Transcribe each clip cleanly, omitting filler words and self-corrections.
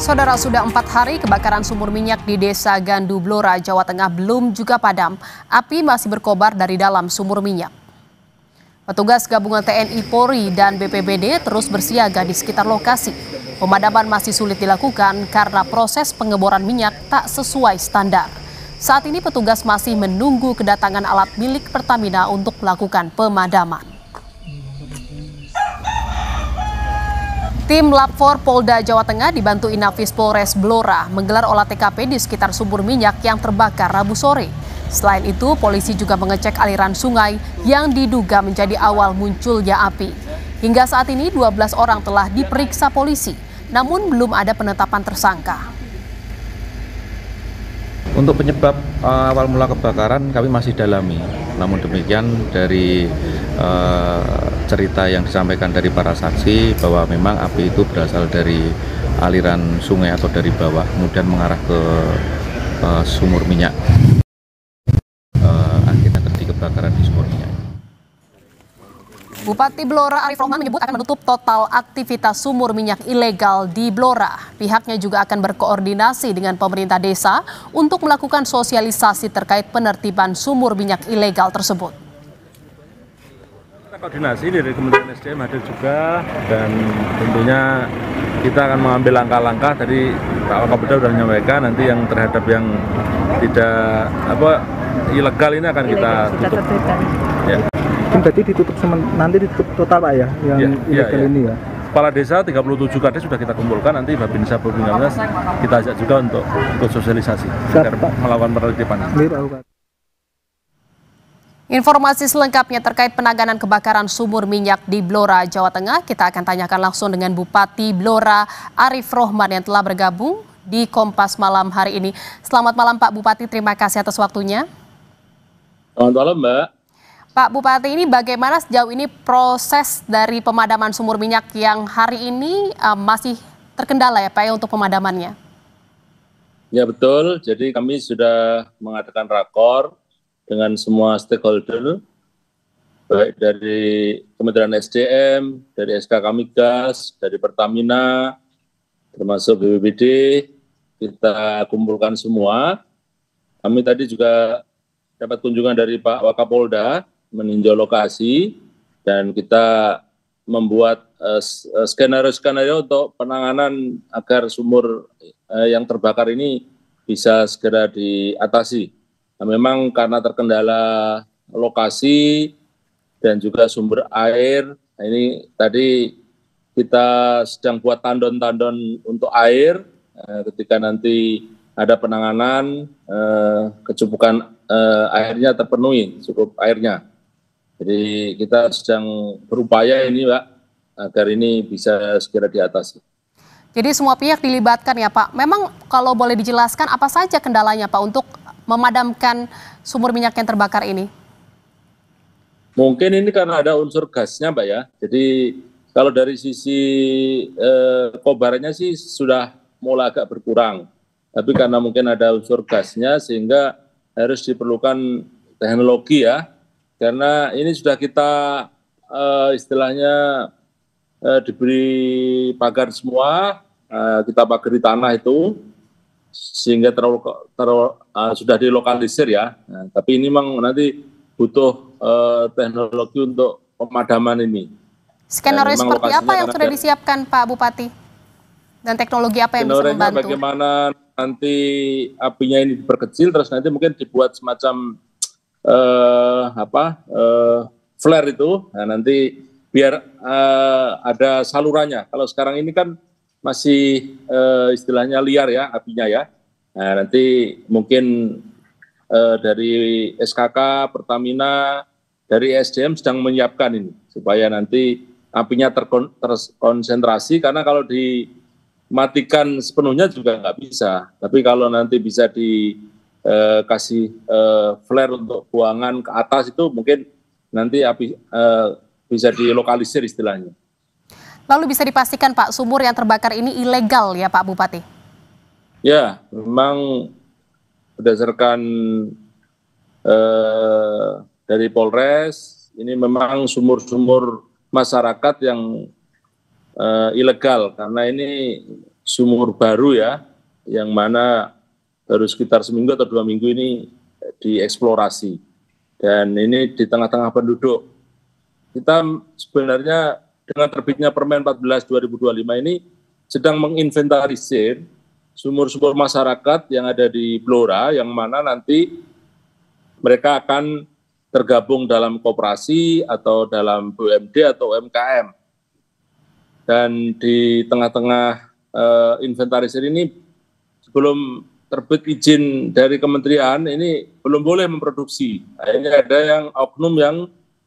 Saudara, sudah 4 hari kebakaran sumur minyak di Desa Gandu Blora, Jawa Tengah belum juga padam. Api masih berkobar dari dalam sumur minyak. Petugas gabungan TNI, Polri, dan BPBD terus bersiaga di sekitar lokasi. Pemadaman masih sulit dilakukan karena proses pengeboran minyak tak sesuai standar. Saat ini petugas masih menunggu kedatangan alat milik Pertamina untuk melakukan pemadaman. Tim Lab 4 Polda Jawa Tengah dibantu Inafis Polres Blora menggelar olah TKP di sekitar sumur minyak yang terbakar Rabu sore. Selain itu, polisi juga mengecek aliran sungai yang diduga menjadi awal munculnya api. Hingga saat ini 12 orang telah diperiksa polisi, namun belum ada penetapan tersangka. Untuk penyebab awal mula kebakaran kami masih dalami. Namun demikian dari cerita yang disampaikan dari para saksi bahwa memang api itu berasal dari aliran sungai atau dari bawah kemudian mengarah ke sumur minyak. Akhirnya terjadi kebakaran di sumur minyak. Bupati Blora Arif Rohman menyebut akan menutup total aktivitas sumur minyak ilegal di Blora. Pihaknya juga akan berkoordinasi dengan pemerintah desa untuk melakukan sosialisasi terkait penertiban sumur minyak ilegal tersebut. Kita koordinasi dari Kementerian SDM hadir juga, dan tentunya kita akan mengambil langkah-langkah. Tadi Pak Wakapolda sudah menyampaikan nanti yang terhadap yang tidak ilegal ini akan kita tutup. Ya. Berarti ditutup nanti ditutup total Pak ya, yang ilegal ini ya. Kepala desa 37 kades sudah kita kumpulkan, nanti Babinsa Babinsa kita ajak juga untuk sosialisasi agar melakukan penertiban. Informasi selengkapnya terkait penanganan kebakaran sumur minyak di Blora, Jawa Tengah, kita akan tanyakan langsung dengan Bupati Blora Arif Rohman yang telah bergabung di Kompas Malam hari ini. Selamat malam Pak Bupati, terima kasih atas waktunya. Selamat malam Mbak. Pak Bupati, ini bagaimana sejauh ini proses dari pemadaman sumur minyak yang hari ini masih terkendala ya Pak ya untuk pemadamannya? Ya betul, jadi kami sudah mengadakan rakor dengan semua stakeholder, baik dari Kementerian SDM, dari SKK Migas, dari Pertamina, termasuk BPBD, kita kumpulkan semua. Kami tadi juga dapat kunjungan dari Pak Wakapolda, meninjau lokasi, dan kita membuat skenario-skenario untuk penanganan agar sumur yang terbakar ini bisa segera diatasi. Nah, memang karena terkendala lokasi dan juga sumber air, nah ini tadi kita sedang buat tandon-tandon untuk air, ketika nanti ada penanganan, kecukupan airnya terpenuhi, cukup airnya. Jadi kita sedang berupaya ini Pak, agar ini bisa segera diatasi. Jadi semua pihak dilibatkan ya Pak. Memang kalau boleh dijelaskan apa saja kendalanya Pak untuk memadamkan sumur minyak yang terbakar ini? Mungkin ini karena ada unsur gasnya Pak ya. Jadi kalau dari sisi kobarannya sih sudah mulai agak berkurang. Tapi karena mungkin ada unsur gasnya sehingga harus diperlukan teknologi ya. Karena ini sudah kita istilahnya diberi pagar semua, kita pagari tanah itu, sehingga sudah dilokalisir ya. Nah, tapi ini memang nanti butuh teknologi untuk pemadaman ini. Skenario seperti apa yang sudah disiapkan Pak Bupati? Dan teknologi apa yang bisa membantu? Bagaimana nanti apinya ini diperkecil, terus nanti mungkin dibuat semacam flare itu, nah nanti biar ada salurannya. Kalau sekarang ini kan masih istilahnya liar ya apinya ya. Nah nanti mungkin dari SKK, Pertamina, dari SDM sedang menyiapkan ini supaya nanti apinya terkonsentrasi, karena kalau dimatikan sepenuhnya juga nggak bisa. Tapi kalau nanti bisa kasih flare untuk buangan ke atas itu mungkin nanti api bisa dilokalisir istilahnya. Lalu bisa dipastikan Pak, sumur yang terbakar ini ilegal ya Pak Bupati? Ya, memang berdasarkan dari Polres, ini memang sumur-sumur masyarakat yang ilegal, karena ini sumur baru ya, yang mana baru sekitar seminggu atau 2 minggu ini dieksplorasi. Dan ini di tengah-tengah penduduk. Kita sebenarnya dengan terbitnya Permen 14 2025 ini sedang menginventarisir sumur-sumur masyarakat yang ada di Blora, yang mana nanti mereka akan tergabung dalam koperasi atau dalam BUMD atau UMKM. Dan di tengah-tengah inventarisir ini, sebelum terbit izin dari kementerian, ini belum boleh memproduksi. Akhirnya ada yang oknum yang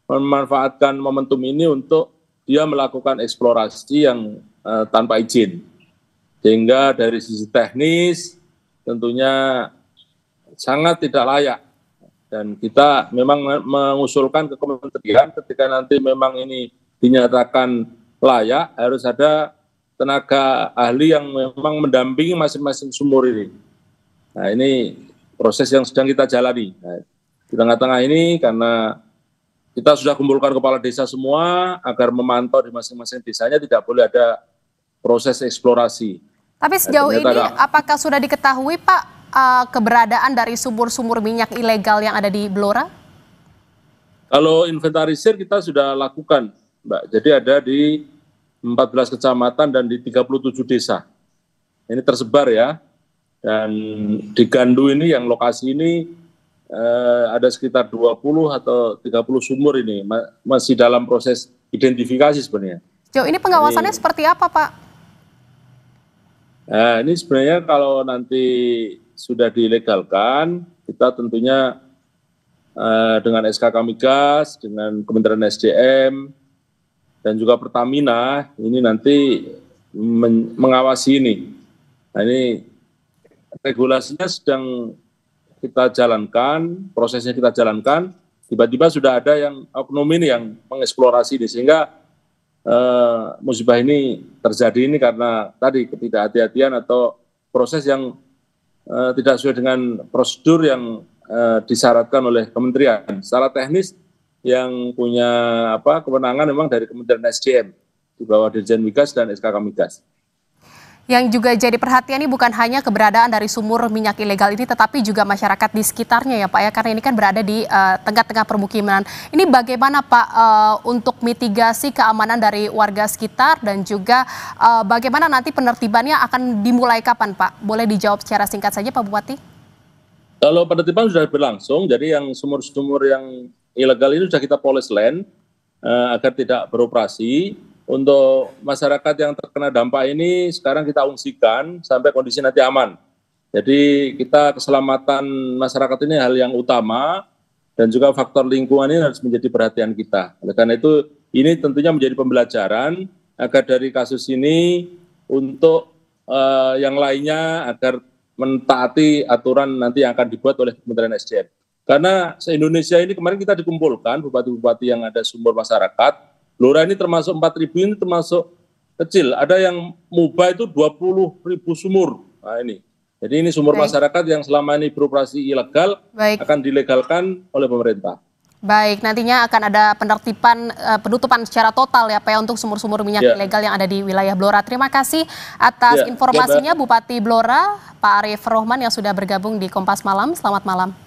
memanfaatkan momentum ini untuk dia melakukan eksplorasi yang tanpa izin. Sehingga dari sisi teknis tentunya sangat tidak layak. Dan kita memang mengusulkan ke kementerian ketika nanti memang ini dinyatakan layak, harus ada tenaga ahli yang memang mendampingi masing-masing sumur ini. Nah, ini proses yang sedang kita jalani. Nah, di tengah-tengah ini karena kita sudah kumpulkan kepala desa semua agar memantau di masing-masing desanya tidak boleh ada proses eksplorasi. Tapi sejauh ini apakah sudah diketahui Pak keberadaan dari sumur-sumur minyak ilegal yang ada di Blora? Kalau inventarisir kita sudah lakukan, Mbak. Jadi ada di 14 kecamatan dan di 37 desa. Ini tersebar ya. Dan di Gandu ini yang lokasi ini ada sekitar 20 atau 30 sumur ini masih dalam proses identifikasi sebenarnya. Sejauh ini pengawasannya seperti apa Pak? Nah, ini sebenarnya kalau nanti sudah dilegalkan, kita tentunya dengan SKK Migas, dengan Kementerian SDM, dan juga Pertamina, ini nanti mengawasi ini. Nah, ini regulasinya sedang kita jalankan, prosesnya kita jalankan, tiba-tiba sudah ada yang oknum ini yang mengeksplorasi ini, sehingga musibah ini terjadi ini karena tadi ketidakhati-hatian atau proses yang tidak sesuai dengan prosedur yang disyaratkan oleh kementerian. Secara teknis yang punya kewenangan memang dari Kementerian SDM di bawah Dirjen Migas dan SKK Migas. Yang juga jadi perhatian ini bukan hanya keberadaan dari sumur minyak ilegal ini, tetapi juga masyarakat di sekitarnya ya Pak ya, karena ini kan berada di tengah-tengah permukiman. Ini bagaimana Pak untuk mitigasi keamanan dari warga sekitar dan juga bagaimana nanti penertibannya akan dimulai kapan Pak? Boleh dijawab secara singkat saja Pak Bupati? Kalau penertiban sudah berlangsung, jadi yang sumur-sumur yang ilegal ini sudah kita polis land agar tidak beroperasi. Untuk masyarakat yang terkena dampak ini sekarang kita ungsikan sampai kondisi nanti aman. Jadi kita keselamatan masyarakat ini hal yang utama dan juga faktor lingkungan ini harus menjadi perhatian kita. Oleh karena itu ini tentunya menjadi pembelajaran agar dari kasus ini untuk yang lainnya agar mentaati aturan nanti yang akan dibuat oleh Kementerian SDM. Karena se-Indonesia ini kemarin kita dikumpulkan bupati-bupati yang ada sumur masyarakat. Blora ini termasuk 4.000 ini termasuk kecil. Ada yang Muba itu 20.000 sumur. Nah ini. Jadi ini sumur masyarakat yang selama ini beroperasi ilegal akan dilegalkan oleh pemerintah. Baik, nantinya akan ada penertiban penutupan secara total ya Pak ya, untuk sumur-sumur minyak ilegal yang ada di wilayah Blora. Terima kasih atas informasinya Bupati Blora, Pak Arief Rohman yang sudah bergabung di Kompas Malam. Selamat malam.